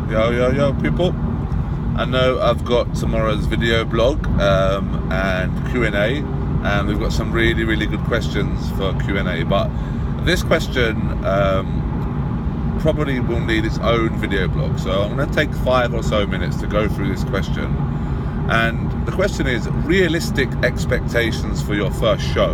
Yo, people. I know I've got tomorrow's video blog and Q&A, and we've got some really good questions for Q&A, but this question probably will need its own video blog, so I'm going to take 5 or so minutes to go through this question. And the question is realistic expectations for your first show.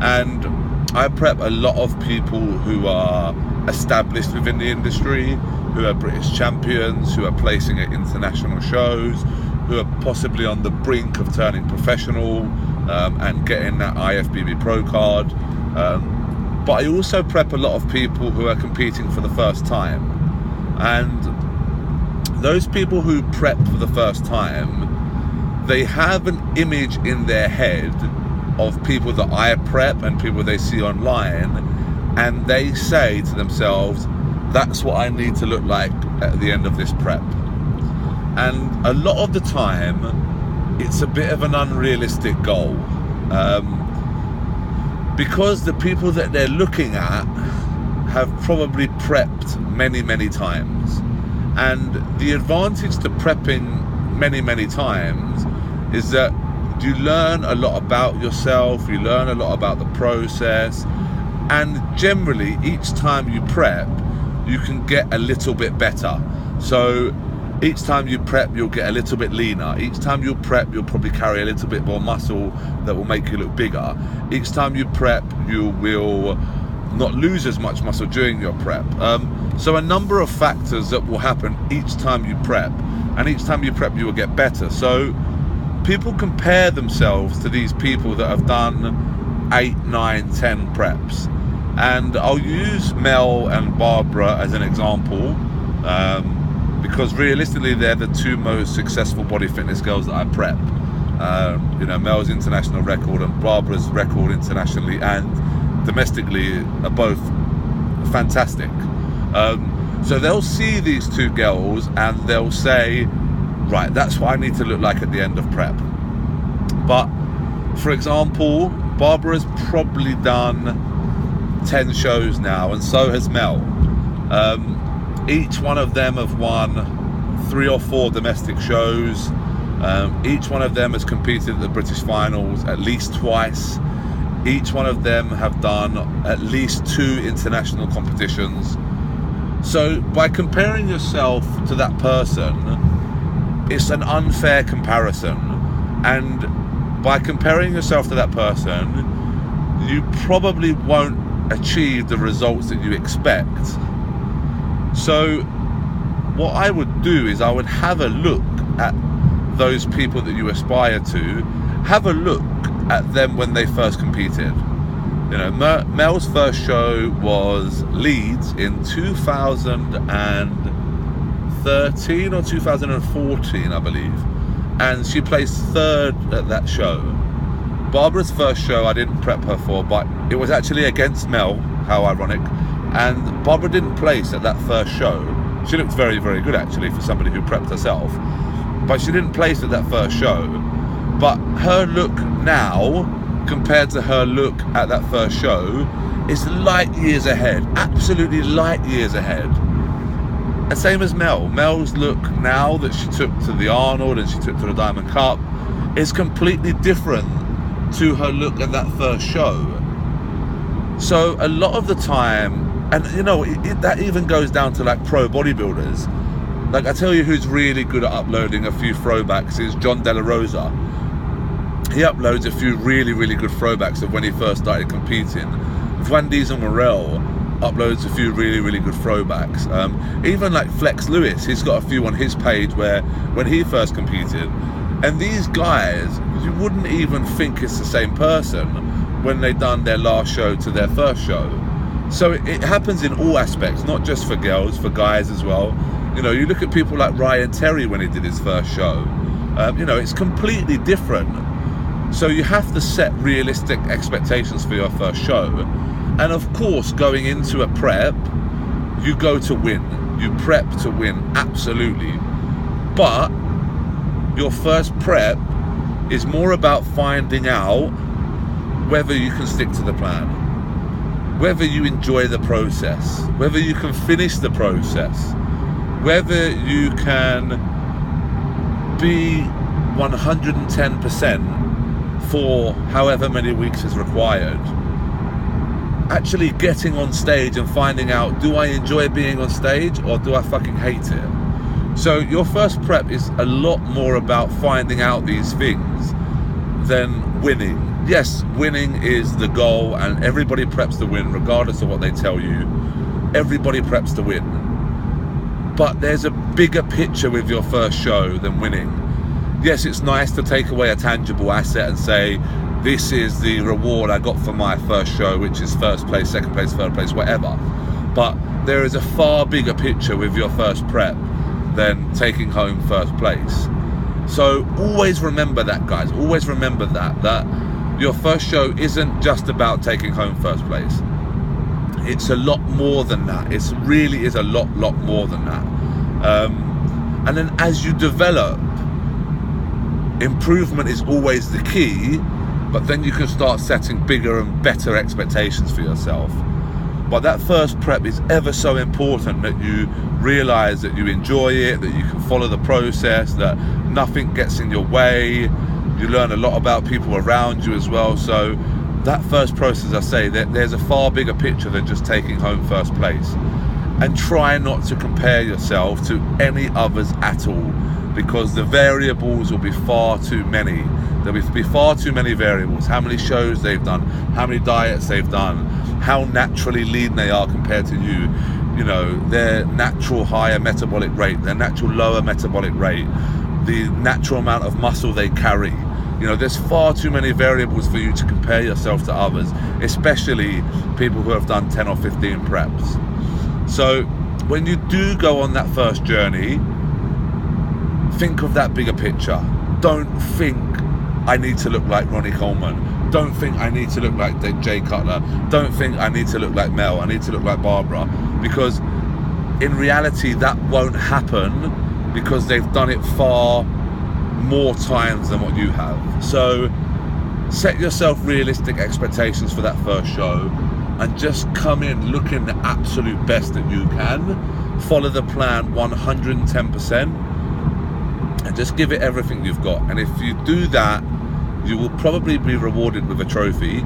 And I prep a lot of people who are established within the industry, who are British champions, who are placing at international shows, who are possibly on the brink of turning professional and getting that IFBB Pro card. But I also prep a lot of people who are competing for the first time. And those people who prep for the first time, they have an image in their head of people that I prep and people they see online, and they say to themselves, that's what I need to look like at the end of this prep. And a lot of the time it's a bit of an unrealistic goal, because the people that they're looking at have probably prepped many times, and the advantage to prepping many times is that you learn a lot about yourself, you learn a lot about the process, and generally each time you prep you can get a little bit better. So each time you prep you'll get a little bit leaner, each time you prep you'll probably carry a little bit more muscle that will make you look bigger, each time you prep you will not lose as much muscle during your prep. So a number of factors that will happen each time you prep, and each time you prep you will get better. So people compare themselves to these people that have done 8, 9, 10 preps. And I'll use Mel and Barbara as an example, because realistically they're the 2 most successful body fitness girls that I prep. Mel's international record and Barbara's record internationally and domestically are both fantastic. So they'll see these 2 girls and they'll say, right, that's what I need to look like at the end of prep. But for example, Barbara's probably done 10 shows now, and so has Mel. Each one of them have won 3 or 4 domestic shows. Each one of them has competed at the British finals at least twice. Each one of them have done at least 2 international competitions. So by comparing yourself to that person, it's an unfair comparison, and by comparing yourself to that person you probably won't achieve the results that you expect. So what I would do is I would have a look at those people that you aspire to, have a look at them when they first competed. Mel's first show was Leeds in 2013 or 2014, I believe, and she placed 3rd at that show. Barbara's first show I didn't prep her for, but it was actually against Mel, how ironic, and Barbara didn't place at that first show. She looked very good actually for somebody who prepped herself, but she didn't place at that first show. But her look now compared to her look at that first show is light years ahead, absolutely light years ahead. And same as Mel's look now that she took to the Arnold and she took to the Diamond Cup is completely different to her look at that first show. So a lot of the time, and that even goes down to like pro bodybuilders. Like, I tell you who's really good at uploading a few throwbacks is John De La Rosa. He uploads a few really good throwbacks of when he first started competing. Juan Diesel Morel uploads a few really good throwbacks. Even like Flex Lewis, he's got a few on his page where when he first competed. And these guys, you wouldn't even think it's the same person when they done their last show to their first show. So it happens in all aspects, not just for girls, for guys as well. You look at people like Ryan Terry when he did his first show. It's completely different. So you have to set realistic expectations for your first show. And of course, going into a prep, you go to win. You prep to win, absolutely. But your first prep is more about finding out whether you can stick to the plan, whether you enjoy the process, whether you can finish the process. whether you can be 110% for however many weeks is required, actually getting on stage and finding out, do I enjoy being on stage or do I fucking hate it? So your first prep is a lot more about finding out these things than winning. Yes, winning is the goal, and everybody preps to win regardless of what they tell you. Everybody preps to win. But there's a bigger picture with your first show than winning. Yes, it's nice to take away a tangible asset and say, this is the reward I got for my first show, which is first place, second place, third place, whatever. But there is a far bigger picture with your first prep than taking home first place. So always remember that, guys. Always remember that your first show isn't just about taking home first place. It's a lot more than that. It really is a lot more than that. And then as you develop, improvement is always the key, but then you can start setting bigger and better expectations for yourself. But that first prep is ever so important, that you realize that you enjoy it, that you can follow the process, that nothing gets in your way. You learn a lot about people around you as well. So that first process, I say, there's a far bigger picture than just taking home first place. And try not to compare yourself to any others at all, because the variables will be far too many. There'll be far too many variables. How many shows they've done, how many diets they've done, how naturally lean they are compared to you, you know, their natural higher metabolic rate, their natural lower metabolic rate, the natural amount of muscle they carry. You know, there's far too many variables for you to compare yourself to others, especially people who have done 10 or 15 preps. So when you do go on that first journey, think of that bigger picture. Don't think, I need to look like Ronnie Coleman. Don't think I need to look like Jay Cutler. Don't think I need to look like Mel. I need to look like Barbara. Because in reality, that won't happen, because they've done it far more times than what you have. So set yourself realistic expectations for that first show and just come in looking the absolute best that you can. Follow the plan 110% and just give it everything you've got. And if you do that, you will probably be rewarded with a trophy,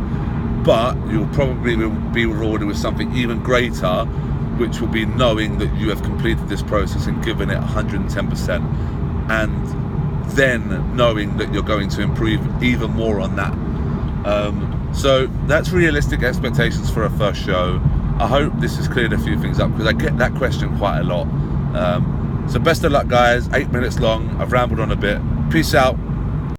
but you'll probably be rewarded with something even greater, which will be knowing that you have completed this process and given it 110%, and then knowing that you're going to improve even more on that. So that's realistic expectations for a first show. I hope this has cleared a few things up, because I get that question quite a lot. So best of luck, guys. 8 minutes long. I've rambled on a bit. Peace out.